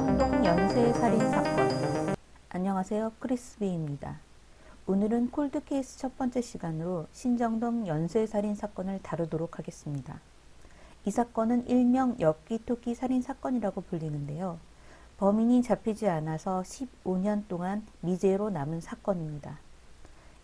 신정동 연쇄살인 사건. 안녕하세요, 크리스비입니다. 오늘은 콜드케이스 첫 번째 시간으로 신정동 연쇄살인 사건을 다루도록 하겠습니다. 이 사건은 일명 엽기토끼 살인 사건이라고 불리는데요. 범인이 잡히지 않아서 15년 동안 미제로 남은 사건입니다.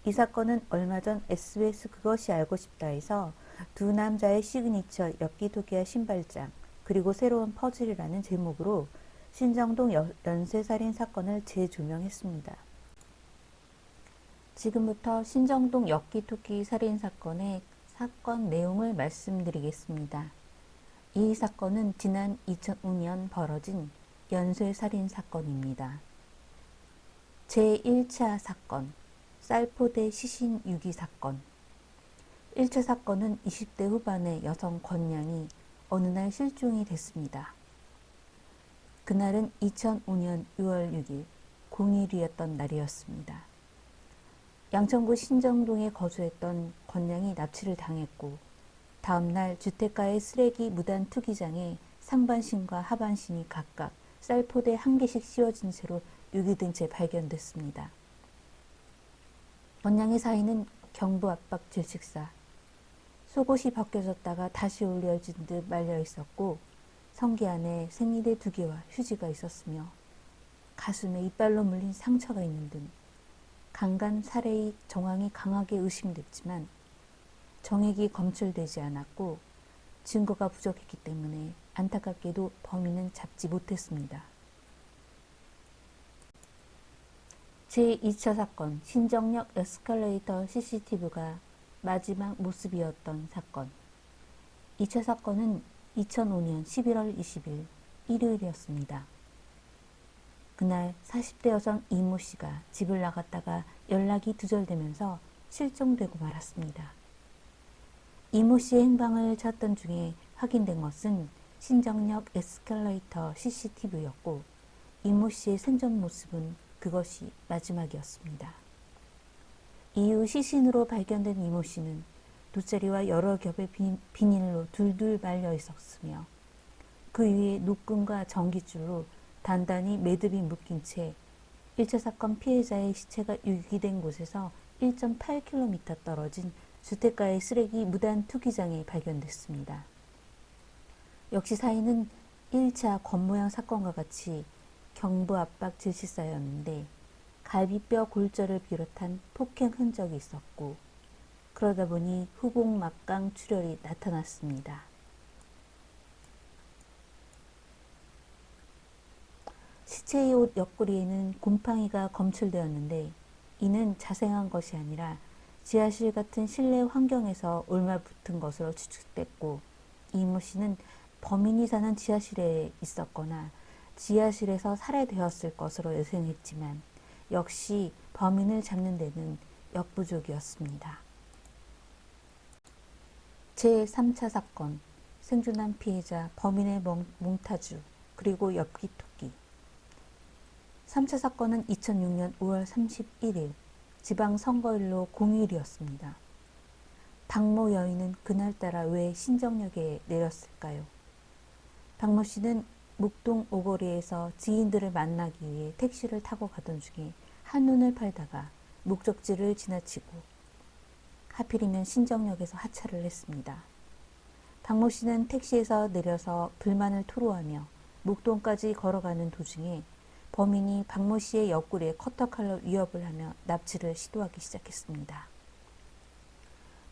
이 사건은 얼마 전 SBS 그것이 알고 싶다에서 두 남자의 시그니처 엽기토끼와 신발장 그리고 새로운 퍼즐이라는 제목으로 신정동 연쇄살인 사건을 재조명했습니다. 지금부터 신정동 엽기토끼 살인 사건의 사건 내용을 말씀드리겠습니다. 이 사건은 지난 2005년 벌어진 연쇄살인 사건입니다. 제1차 사건, 쌀포대 시신 유기 사건. 1차 사건은 20대 후반의 여성 권양이 어느 날 실종이 됐습니다. 그날은 2005년 6월 6일 공휴일이었던 날이었습니다. 양천구 신정동에 거주했던 권양이 납치를 당했고 다음날 주택가의 쓰레기 무단 투기장에 상반신과 하반신이 각각 쌀포대 1개씩 씌워진 채로 유기된 채 발견됐습니다. 권양의 사인은 경부 압박 질식사, 속옷이 벗겨졌다가 다시 올려진 듯 말려 있었고 성기 안에 생리대 2개와 휴지가 있었으며 가슴에 이빨로 물린 상처가 있는 등 강간 살해의 정황이 강하게 의심됐지만 정액이 검출되지 않았고 증거가 부족했기 때문에 안타깝게도 범인은 잡지 못했습니다. 제2차 사건, 신정역 에스컬레이터 CCTV가 마지막 모습이었던 사건. 2차 사건은 2005년 11월 20일 일요일이었습니다. 그날 40대 여성 이모 씨가 집을 나갔다가 연락이 두절되면서 실종되고 말았습니다. 이모 씨의 행방을 찾던 중에 확인된 것은 신정역 에스컬레이터 CCTV였고 이모 씨의 생전 모습은 그것이 마지막이었습니다. 이후 시신으로 발견된 이모 씨는 돗자리와 여러 겹의 비닐로 둘둘 말려 있었으며 그 위에 노끈과 전깃줄로 단단히 매듭이 묶인 채 1차 사건 피해자의 시체가 유기된 곳에서 1.8km 떨어진 주택가의 쓰레기 무단 투기장에 발견됐습니다. 역시 사인은 1차 겉모양 사건과 같이 경부 압박 질식사였는데 갈비뼈 골절을 비롯한 폭행 흔적이 있었고 그러다 보니 후복 막강 출혈이 나타났습니다. 시체의 옷 옆구리에는 곰팡이가 검출되었는데 이는 자생한 것이 아니라 지하실 같은 실내 환경에서 옮아붙은 것으로 추측됐고 이모 씨는 범인이 사는 지하실에 있었거나 지하실에서 살해되었을 것으로 예상했지만 역시 범인을 잡는 데는 역부족이었습니다. 제3차 사건, 생존한 피해자, 범인의 몽타주, 그리고 엽기토끼. 3차 사건은 2006년 5월 31일 지방선거일로 공휴일이었습니다. 박모 여인은 그날따라 왜 신정역에 내렸을까요? 박모 씨는 목동 오거리에서 지인들을 만나기 위해 택시를 타고 가던 중에 한눈을 팔다가 목적지를 지나치고 하필이면 신정역에서 하차를 했습니다. 박모 씨는 택시에서 내려서 불만을 토로하며 목동까지 걸어가는 도중에 범인이 박모 씨의 옆구리에 커터칼로 위협을 하며 납치를 시도하기 시작했습니다.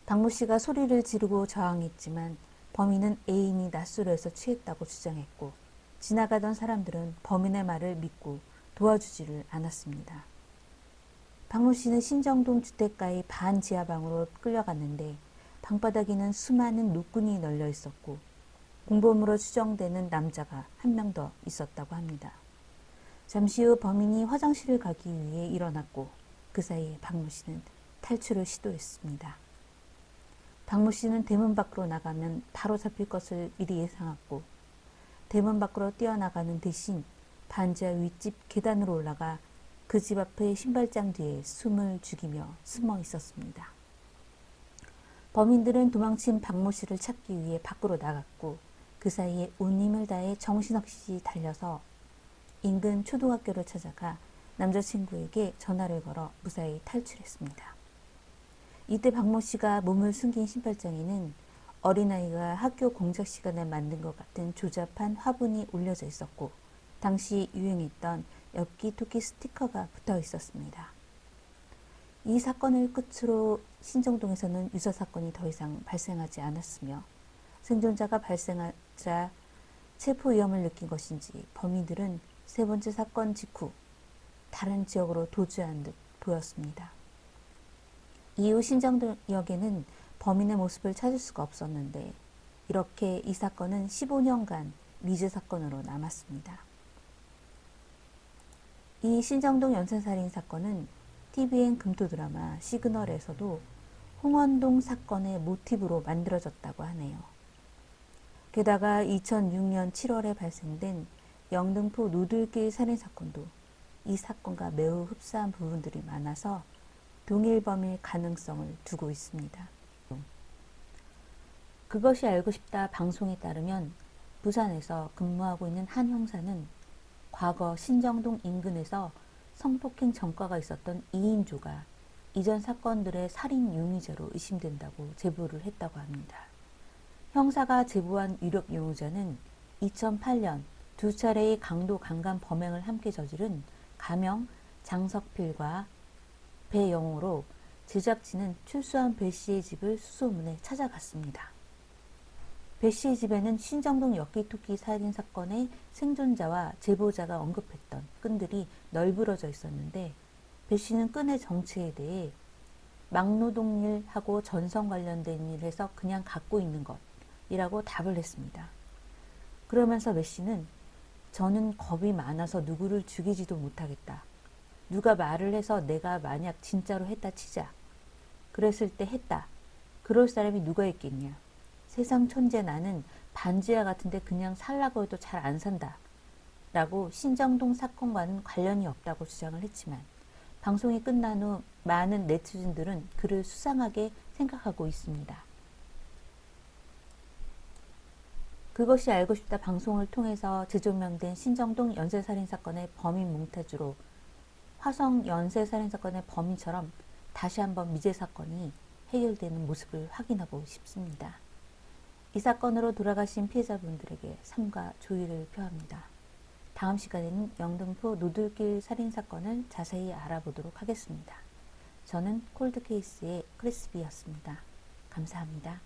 박모 씨가 소리를 지르고 저항했지만 범인은 애인이 낮술에서 취했다고 주장했고 지나가던 사람들은 범인의 말을 믿고 도와주지를 않았습니다. 박모 씨는 신정동 주택가의 반지하방으로 끌려갔는데 방바닥에는 수많은 노끈이 널려 있었고 공범으로 추정되는 남자가 한 명 더 있었다고 합니다. 잠시 후 범인이 화장실을 가기 위해 일어났고 그 사이에 박모 씨는 탈출을 시도했습니다. 박모 씨는 대문 밖으로 나가면 바로 잡힐 것을 미리 예상했고 대문 밖으로 뛰어나가는 대신 반지하 윗집 계단으로 올라가 그 집 앞의 신발장 뒤에 숨을 죽이며 숨어 있었습니다. 범인들은 도망친 박모 씨를 찾기 위해 밖으로 나갔고 그 사이에 온 힘을 다해 정신없이 달려서 인근 초등학교를 찾아가 남자친구에게 전화를 걸어 무사히 탈출했습니다. 이때 박모 씨가 몸을 숨긴 신발장에는 어린아이가 학교 공작 시간에 만든 것 같은 조잡한 화분이 올려져 있었고, 당시 유행했던 엽기토끼 스티커가 붙어 있었습니다. 이 사건을 끝으로 신정동에서는 유사 사건이 더 이상 발생하지 않았으며, 생존자가 발생하자 체포 위험을 느낀 것인지 범인들은 세 번째 사건 직후 다른 지역으로 도주한 듯 보였습니다. 이후 신정동역에는 범인의 모습을 찾을 수가 없었는데, 이렇게 이 사건은 15년간 미제 사건으로 남았습니다. 이 신정동 연쇄살인 사건은 TVN 금토 드라마 시그널에서도 홍원동 사건의 모티브로 만들어졌다고 하네요. 게다가 2006년 7월에 발생된 영등포 누들길 살인사건도 이 사건과 매우 흡사한 부분들이 많아서 동일 범일 가능성을 두고 있습니다. 그것이 알고 싶다 방송에 따르면 부산에서 근무하고 있는 한 형사는 과거 신정동 인근에서 성폭행 전과가 있었던 2인조가 이전 사건들의 살인 용의자로 의심된다고 제보를 했다고 합니다. 형사가 제보한 유력 용의자는 2008년 두 차례의 강도 강간 범행을 함께 저지른 가명 장석필과 배영호로 제작진은 출소한 배 씨의 집을 수소문해 찾아갔습니다. 배 씨의 집에는 신정동 엽기토끼 살인 사건의 생존자와 제보자가 언급했던 끈들이 널브러져 있었는데, 배 씨는 끈의 정체에 대해 막노동일하고 전성 관련된 일에서 그냥 갖고 있는 것이라고 답을 했습니다. 그러면서 배 씨는 저는 겁이 많아서 누구를 죽이지도 못하겠다. 누가 말을 해서 내가 만약 진짜로 했다 치자. 그랬을 때 했다. 그럴 사람이 누가 있겠냐. 세상 천재 나는 반지하 같은데 그냥 살라고 해도 잘 안 산다. 라고 신정동 사건과는 관련이 없다고 주장을 했지만, 방송이 끝난 후 많은 네티즌들은 그를 수상하게 생각하고 있습니다. 그것이 알고 싶다 방송을 통해서 재조명된 신정동 연쇄살인사건의 범인 몽타주로 화성 연쇄살인사건의 범인처럼 다시 한번 미제 사건이 해결되는 모습을 확인하고 싶습니다. 이 사건으로 돌아가신 피해자분들에게 삼가 조의를 표합니다. 다음 시간에는 영등포 노들길 살인사건을 자세히 알아보도록 하겠습니다. 저는 콜드케이스의 크리스비였습니다. 감사합니다.